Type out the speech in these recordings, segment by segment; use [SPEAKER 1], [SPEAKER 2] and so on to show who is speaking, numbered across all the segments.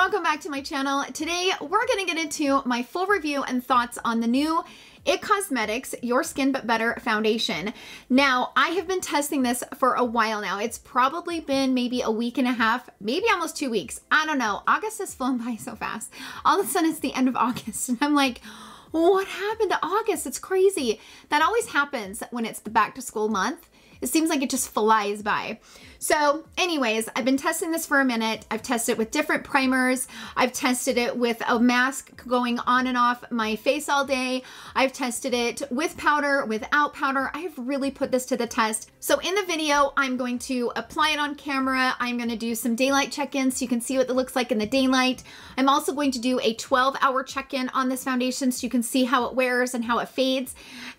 [SPEAKER 1] welcome back to my channel. Today we're going to get into my full review and thoughts on the new IT Cosmetics Your Skin But Better foundation. Now, I have been testing this for a while now. It's probably been maybe a week and a half, maybe almost 2 weeks. I don't know. August has flown by so fast. All of a sudden it's the end of August and I'm like, what happened to August? It's crazy. That always happens when it's the back to school month. It seems like it just flies by. So anyways, I've been testing this for a minute. I've tested it with different primers. I've tested it with a mask going on and off my face all day. I've tested it with powder, without powder. I have really put this to the test. So in the video, I'm going to apply it on camera. I'm going to do some daylight check-ins so you can see what it looks like in the daylight. I'm also going to do a 12-hour check-in on this foundation so you can see how it wears and how it fades.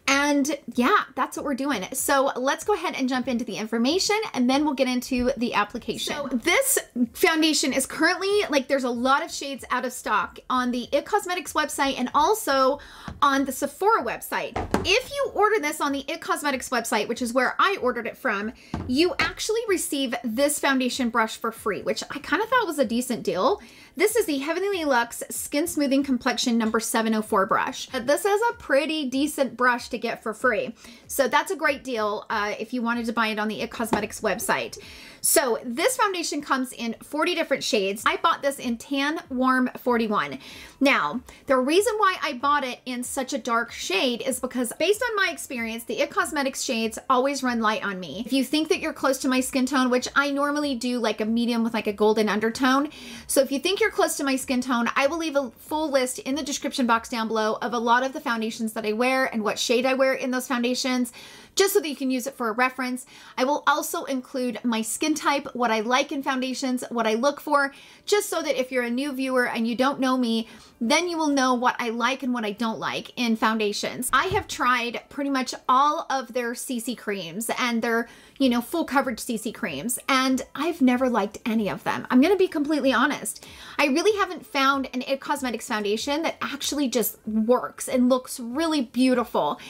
[SPEAKER 1] And yeah, that's what we're doing. So let's go ahead and jump into the information and then we'll get into the application. So this foundation is currently, like, there's a lot of shades out of stock on the IT Cosmetics website and also on the Sephora website. If you order this on the IT Cosmetics website, which is where I ordered it from, you actually receive this foundation brush for free, which I kind of thought was a decent deal. This is the Heavenly Luxe Skin Smoothing Complexion number 704 brush. This is a pretty decent brush to get for free. So that's a great deal if you wanted to buy it on the IT Cosmetics website. So this foundation comes in 40 different shades. I bought this in Tan Warm 41. Now, the reason why I bought it in such a dark shade is because based on my experience, the IT Cosmetics shades always run light on me. If you think that you're close to my skin tone, which I normally do like a medium with like a golden undertone. So if you think you're close to my skin tone, I will leave a full list in the description box down below of a lot of the foundations that I wear and what shade I wear in those foundations, just so that you can use it for a reference. I will also include my skin type, what I like in foundations, what I look for, just so that if you're a new viewer and you don't know me, then you will know what I like and what I don't like in foundations. I have tried pretty much all of their CC creams and their, you know, full coverage CC creams, and I've never liked any of them. I'm gonna be completely honest. I really haven't found an IT Cosmetics foundation that actually just works and looks really beautiful.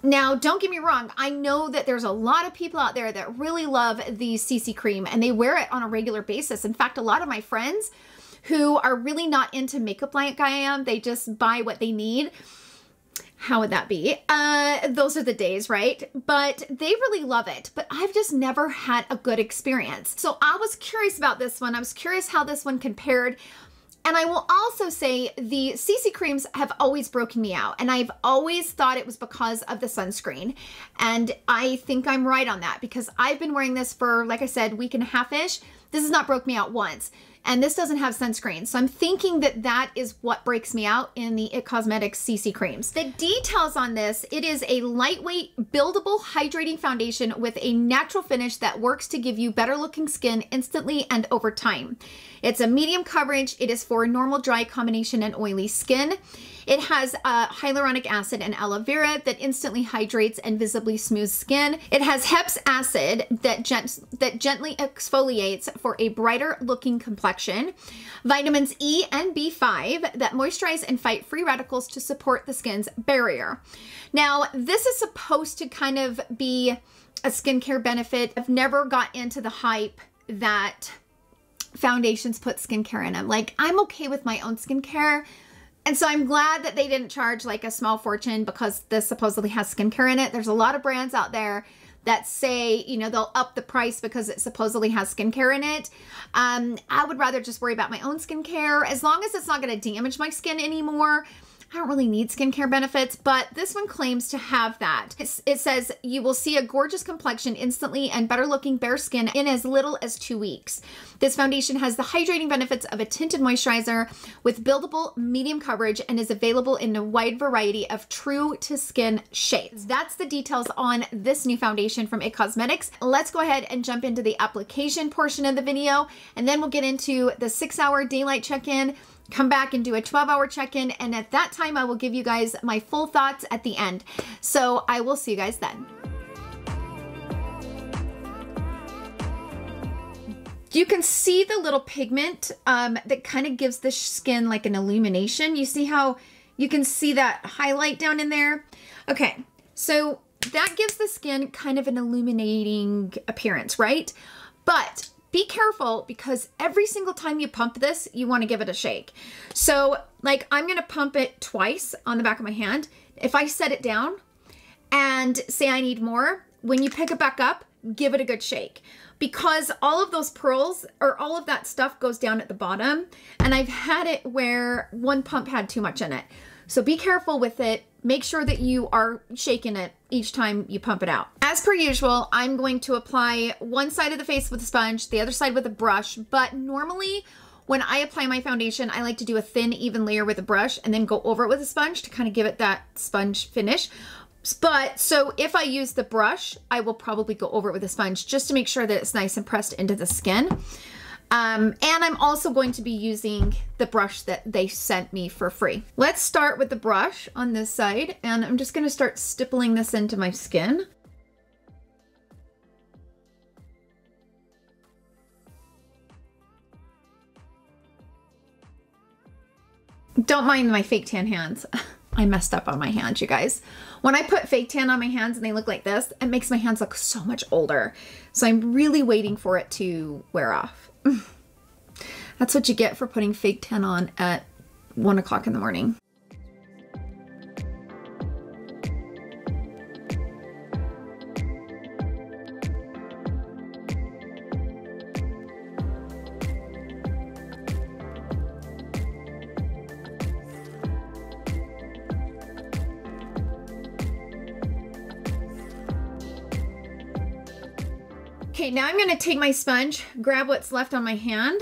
[SPEAKER 1] Now, don't get me wrong. I know that there's a lot of people out there that really love the CC cream and they wear it on a regular basis. In fact, a lot of my friends who are really not into makeup like I am, they just buy what they need. How would that be? Those are the days, right? But they really love it, but I've just never had a good experience. So I was curious about this one. I was curious how this one compared. And I will also say the CC creams have always broken me out, and I've always thought it was because of the sunscreen. And I think I'm right on that because I've been wearing this for, like I said, week and a half-ish. This has not broke me out once. And this doesn't have sunscreen. So I'm thinking that that is what breaks me out in the IT Cosmetics CC creams. The details on this, it is a lightweight, buildable, hydrating foundation with a natural finish that works to give you better looking skin instantly and over time. It's a medium coverage. It is for normal, dry, combination, and oily skin. It has hyaluronic acid and aloe vera that instantly hydrates and visibly smooths skin. It has Heps acid that gently exfoliates for a brighter looking complexion. Vitamins E and B5 that moisturize and fight free radicals to support the skin's barrier. Now, this is supposed to kind of be a skincare benefit. I've never got into the hype that foundations put skincare in them. Like, I'm okay with my own skincare. And so I'm glad that they didn't charge like a small fortune because this supposedly has skincare in it. There's a lot of brands out there that say, you know, they'll up the price because it supposedly has skincare in it. I would rather just worry about my own skincare. As long as it's not going to damage my skin anymore, I don't really need skincare benefits, but this one claims to have that. It says you will see a gorgeous complexion instantly and better looking bare skin in as little as 2 weeks. This foundation has the hydrating benefits of a tinted moisturizer with buildable medium coverage and is available in a wide variety of true to skin shades. That's the details on this new foundation from IT Cosmetics. Let's go ahead and jump into the application portion of the video, and then we'll get into the 6-hour daylight check-in, come back and do a 12-hour check-in, and at that time I will give you guys my full thoughts at the end. So I will see you guys then. You can see the little pigment that kind of gives the skin like an illumination. You see how you can see that highlight down in there? Okay, so that gives the skin kind of an illuminating appearance, right? But be careful because every single time you pump this, you want to give it a shake. So like I'm going to pump it twice on the back of my hand. If I set it down and say I need more, when you pick it back up, give it a good shake, because all of those pearls or all of that stuff goes down at the bottom. And I've had it where one pump had too much in it. So be careful with it. Make sure that you are shaking it each time you pump it out. As per usual, I'm going to apply one side of the face with a sponge, the other side with a brush. But normally when I apply my foundation, I like to do a thin, even layer with a brush and then go over it with a sponge to kind of give it that sponge finish. But so if I use the brush, I will probably go over it with a sponge just to make sure that it's nice and pressed into the skin. And I'm also going to be using the brush that they sent me for free. Let's start with the brush on this side, and I'm just going to start stippling this into my skin. Don't mind my fake tan hands. I messed up on my hands, you guys. When I put fake tan on my hands and they look like this, it makes my hands look so much older. So I'm really waiting for it to wear off. That's what you get for putting fake tan on at 1 o'clock in the morning. Okay, now I'm gonna take my sponge, grab what's left on my hand,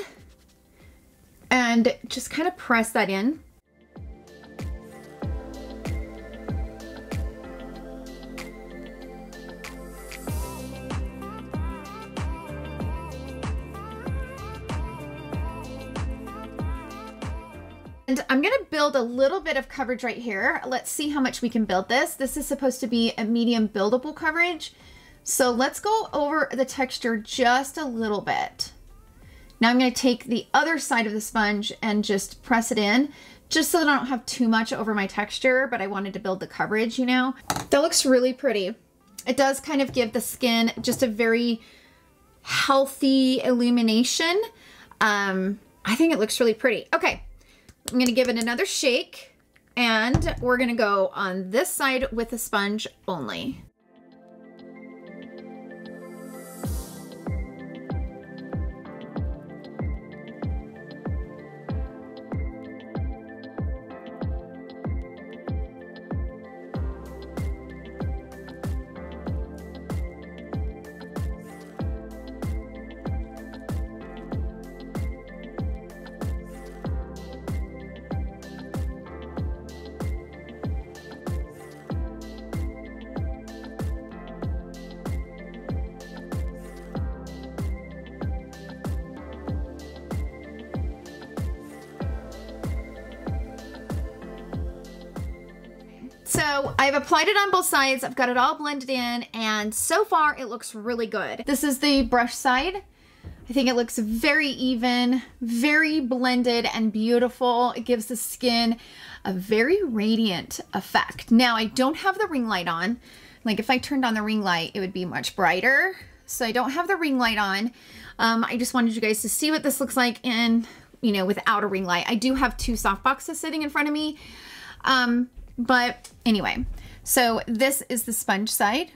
[SPEAKER 1] and just kind of press that in. And I'm gonna build a little bit of coverage right here. Let's see how much we can build this. This is supposed to be a medium buildable coverage. So let's go over the texture just a little bit. Now I'm going to take the other side of the sponge and just press it in, just so that I don't have too much over my texture, but I wanted to build the coverage, you know. That looks really pretty. It does kind of give the skin just a very healthy illumination. I think it looks really pretty. Okay, I'm going to give it another shake, and we're going to go on this side with the sponge only. So I've applied it on both sides. I've got it all blended in, and so far it looks really good. This is the brush side. I think it looks very even, very blended and beautiful. It gives the skin a very radiant effect. Now I don't have the ring light on. Like if I turned on the ring light, it would be much brighter. So I don't have the ring light on. I just wanted you guys to see what this looks like in, you know, without a ring light. I do have two soft boxes sitting in front of me. But anyway, so this is the sponge side.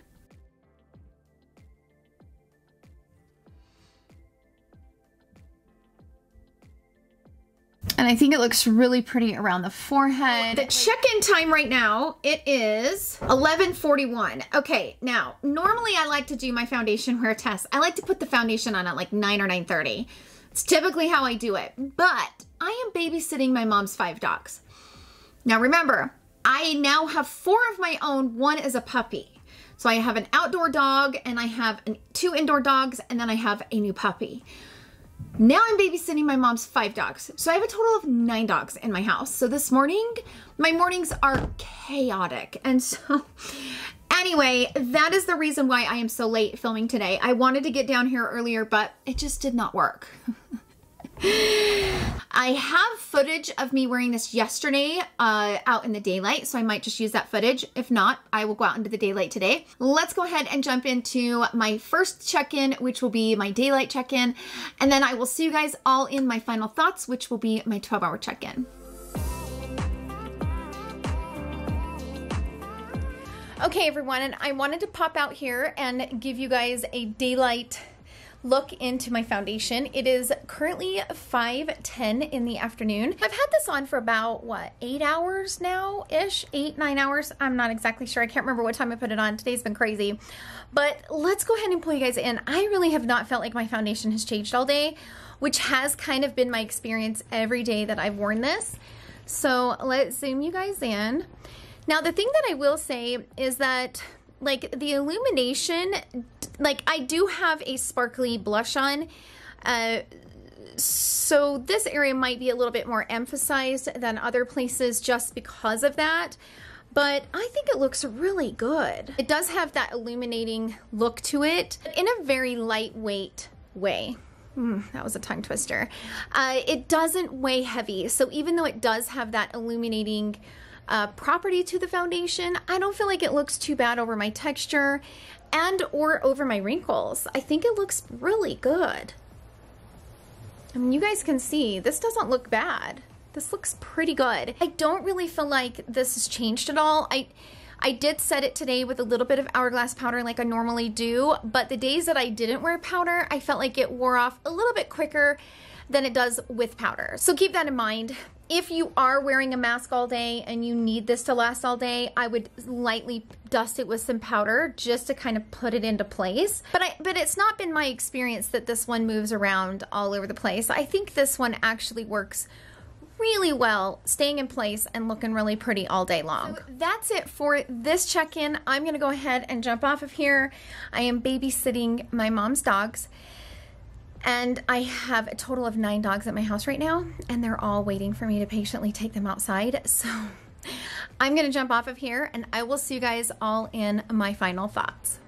[SPEAKER 1] And I think it looks really pretty around the forehead. The check-in time right now, it is 11:41. Okay, now, normally I like to do my foundation wear test. I like to put the foundation on at like 9 or 9:30. It's typically how I do it. But I am babysitting my mom's 5 dogs. Now remember, I now have 4 of my own. 1 is a puppy. So I have an outdoor dog, and I have 2 indoor dogs, and then I have a new puppy. Now I'm babysitting my mom's 5 dogs. So I have a total of 9 dogs in my house. So this morning, my mornings are chaotic. And so anyway, that is the reason why I am so late filming today. I wanted to get down here earlier, but it just did not work. I have footage of me wearing this yesterday out in the daylight, so I might just use that footage. If not, I will go out into the daylight today. Let's go ahead and jump into my first check-in, which will be my daylight check-in, and then I will see you guys all in my final thoughts, which will be my 12-hour check-in. Okay, everyone, and I wanted to pop out here and give you guys a daylight look into my foundation. It is currently 5:10 in the afternoon. I've had this on for about, what, 8 hours now-ish? 8, 9 hours? I'm not exactly sure. I can't remember what time I put it on. Today's been crazy. But let's go ahead and pull you guys in. I really have not felt like my foundation has changed all day, which has kind of been my experience every day that I've worn this. So let's zoom you guys in. Now, the thing that I will say is that, like, the illumination, like, I do have a sparkly blush on, so this area might be a little bit more emphasized than other places just because of that, but I think it looks really good. It does have that illuminating look to it in a very lightweight way. That was a tongue twister. It doesn't weigh heavy, so even though it does have that illuminating property to the foundation, I don't feel like it looks too bad over my texture and or over my wrinkles. I think it looks really good. I mean, you guys can see this doesn't look bad. This looks pretty good. I don't really feel like this has changed at all. I did set it today with a little bit of Hourglass powder like I normally do, but the days that I didn't wear powder, I felt like it wore off a little bit quicker than it does with powder. So keep that in mind. If you are wearing a mask all day and you need this to last all day, I would lightly dust it with some powder just to kind of put it into place. But it's not been my experience that this one moves around all over the place. I think this one actually works really well, staying in place and looking really pretty all day long. So that's it for this check-in. I'm gonna go ahead and jump off of here. I am babysitting my mom's dogs. And I have a total of 9 dogs at my house right now, and they're all waiting for me to patiently take them outside. So I'm gonna jump off of here, and I will see you guys all in my final thoughts.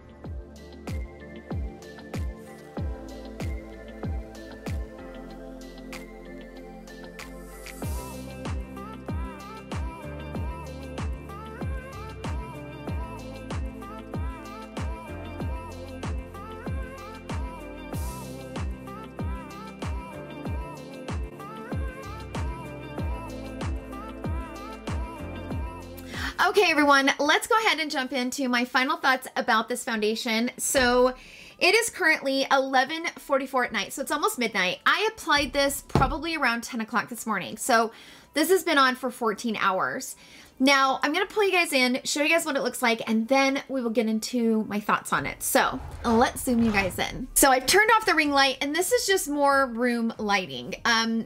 [SPEAKER 1] Okay, everyone, let's go ahead and jump into my final thoughts about this foundation. So it is currently 11:44 at night, so it's almost midnight. I applied this probably around 10 o'clock this morning. So this has been on for 14 hours. Now, I'm going to pull you guys in, show you guys what it looks like, and then we will get into my thoughts on it. So let's zoom you guys in. So I've turned off the ring light, and this is just more room lighting.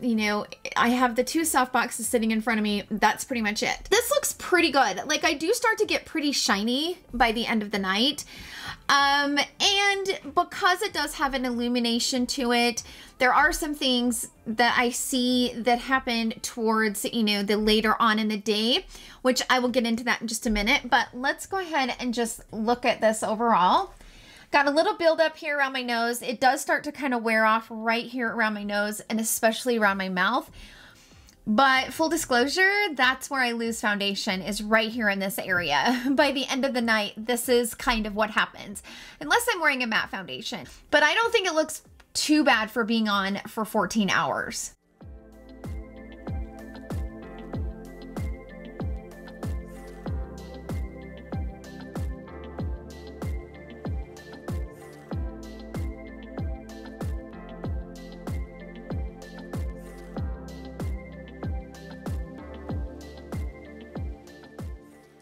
[SPEAKER 1] You know, I have the 2 soft boxes sitting in front of me. That's pretty much it. This looks pretty good. Like, I do start to get pretty shiny by the end of the night. And because it does have an illumination to it, there are some things that I see that happen towards, you know, the later on in the day, which I will get into that in just a minute. But let's go ahead and just look at this overall. Got a little buildup here around my nose. It does start to kind of wear off right here around my nose and especially around my mouth. But full disclosure, that's where I lose foundation, is right here in this area. By the end of the night, this is kind of what happens, unless I'm wearing a matte foundation. But I don't think it looks too bad for being on for 14 hours.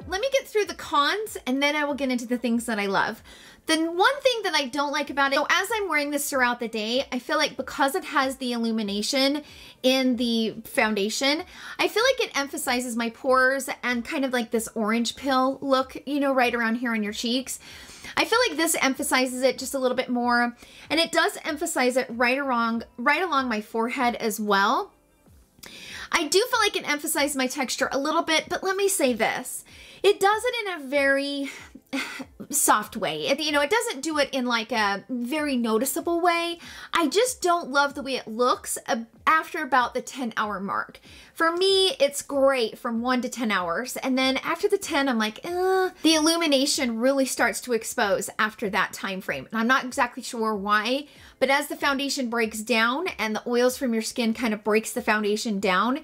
[SPEAKER 1] Let me get through the cons and then I will get into the things that I love. The one thing that I don't like about it, so as I'm wearing this throughout the day, I feel like because it has the illumination in the foundation, I feel like it emphasizes my pores and kind of like this orange pill look, you know, right around here on your cheeks. I feel like this emphasizes it just a little bit more, and it does emphasize it right along my forehead as well. I do feel like it emphasized my texture a little bit, but let me say this. It does it in a very soft way. You know, it doesn't do it in like a very noticeable way. I just don't love the way it looks after about the 10-hour mark. For me, it's great from 1 to 10 hours. And then after the 10, I'm like, the illumination really starts to expose after that time frame. And I'm not exactly sure why, but as the foundation breaks down and the oils from your skin kind of breaks the foundation down,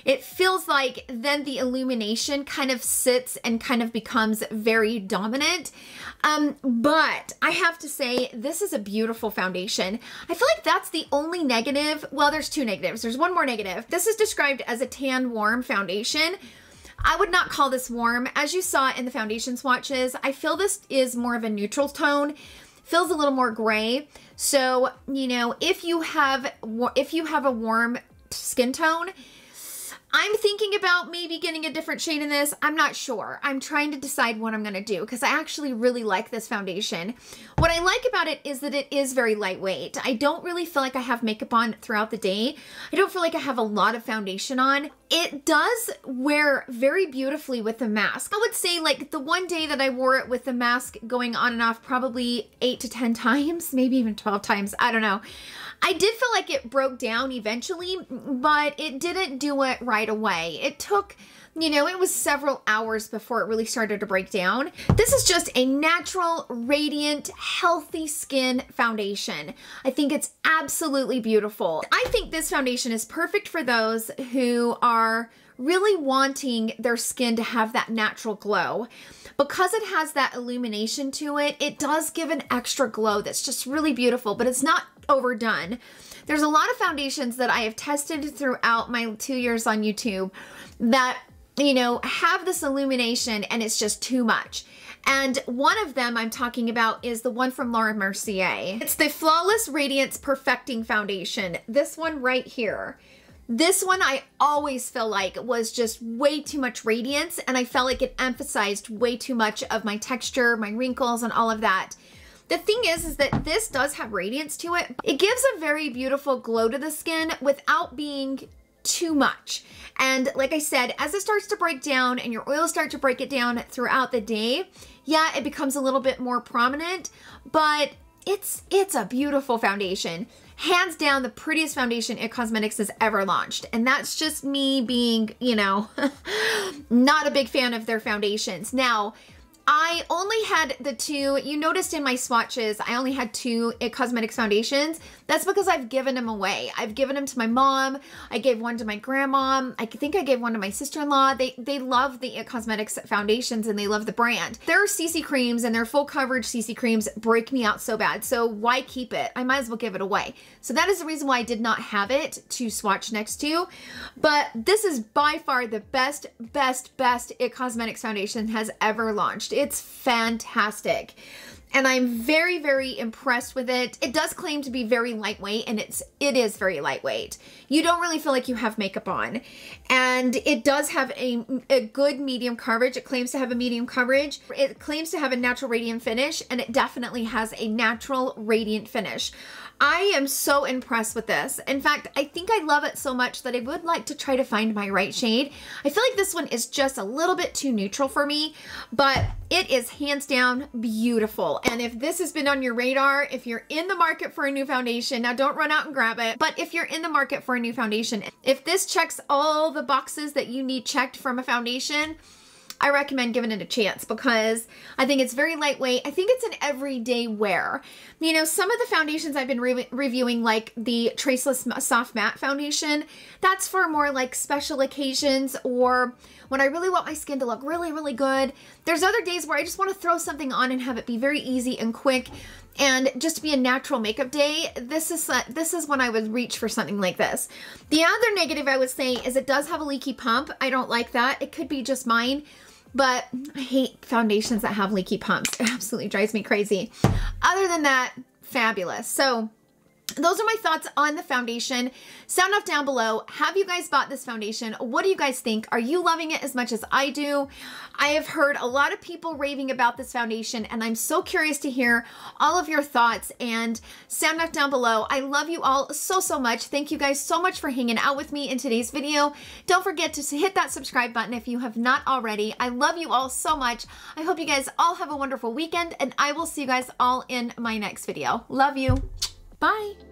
[SPEAKER 1] it feels like then the illumination kind of sits and kind of becomes very dominant. But I have to say, this is a beautiful foundation. I feel like that's the only negative. Well, there's 2 negatives. There's one more negative. This is described as a tan warm foundation. I would not call this warm. As you saw in the foundation swatches, I feel this is more of a neutral tone. Feels a little more gray. So, you know, if you have a warm skin tone, I'm thinking about maybe getting a different shade in this. I'm not sure. I'm trying to decide what I'm going to do because I actually really like this foundation. What I like about it is that it is very lightweight. I don't really feel like I have makeup on throughout the day. I don't feel like I have a lot of foundation on. It does wear very beautifully with the mask. I would say like the one day that I wore it with the mask going on and off probably 8 to 10 times, maybe even 12 times. I don't know. I did feel like it broke down eventually, but it didn't do it right away. It took, you know, it was several hours before it really started to break down. This is just a natural, radiant, healthy skin foundation. I think it's absolutely beautiful. I think this foundation is perfect for those who are really wanting their skin to have that natural glow. Because it has that illumination to it, it does give an extra glow that's just really beautiful, but it's not overdone. There's a lot of foundations that I have tested throughout my 2 years on YouTube that, you know, have this illumination and it's just too much. And one of them I'm talking about is the one from Laura Mercier. It's the Flawless Radiance Perfecting Foundation. This one right here. This one I always feel like was just way too much radiance, and I felt like it emphasized way too much of my texture, my wrinkles, and all of that. The thing is that this does have radiance to it. It gives a very beautiful glow to the skin without being too much. And like I said, as it starts to break down and your oils start to break it down throughout the day, yeah, it becomes a little bit more prominent, but it's a beautiful foundation. Hands down, the prettiest foundation IT Cosmetics has ever launched. And that's just me being, you know, not a big fan of their foundations. Now, I only had the 2, you noticed in my swatches, I only had 2 IT Cosmetics foundations. That's because I've given them away. I've given them to my mom. I gave one to my grandma. I think I gave one to my sister-in-law. They love the IT Cosmetics foundations and they love the brand. Their CC creams and their full coverage CC creams break me out so bad. So why keep it? I might as well give it away. So that is the reason why I did not have it to swatch next to. But this is by far the best IT Cosmetics foundation has ever launched. It's fantastic. And I'm very, very impressed with it. It does claim to be very lightweight, and it is very lightweight. You don't really feel like you have makeup on. And it does have a good medium coverage. It claims to have a medium coverage. It claims to have a natural radiant finish, and it definitely has a natural radiant finish. I am so impressed with this. In fact, I think I love it so much that I would like to try to find my right shade. I feel like this one is just a little bit too neutral for me, but it is hands down beautiful. And if this has been on your radar, if you're in the market for a new foundation, now don't run out and grab it, but if you're in the market for a new foundation, if this checks all the boxes that you need checked from a foundation, I recommend giving it a chance because I think it's very lightweight. I think it's an everyday wear. You know, some of the foundations I've been reviewing, like the Traceless Soft Matte Foundation, that's for more like special occasions or when I really want my skin to look really, really good. There's other days where I just want to throw something on and have it be very easy and quick and just be a natural makeup day. This is when I would reach for something like this. The other negative I would say is it does have a leaky pump. I don't like that. It could be just mine. But I hate foundations that have leaky pumps. It absolutely drives me crazy. Other than that, fabulous. So those are my thoughts on the foundation. Sound off down below. Have you guys bought this foundation? What do you guys think? Are you loving it as much as I do? I have heard a lot of people raving about this foundation, and I'm so curious to hear all of your thoughts, and sound off down below. I love you all so, so much. Thank you guys so much for hanging out with me in today's video. Don't forget to hit that subscribe button if you have not already. I love you all so much. I hope you guys all have a wonderful weekend, and I will see you guys all in my next video. Love you. Bye.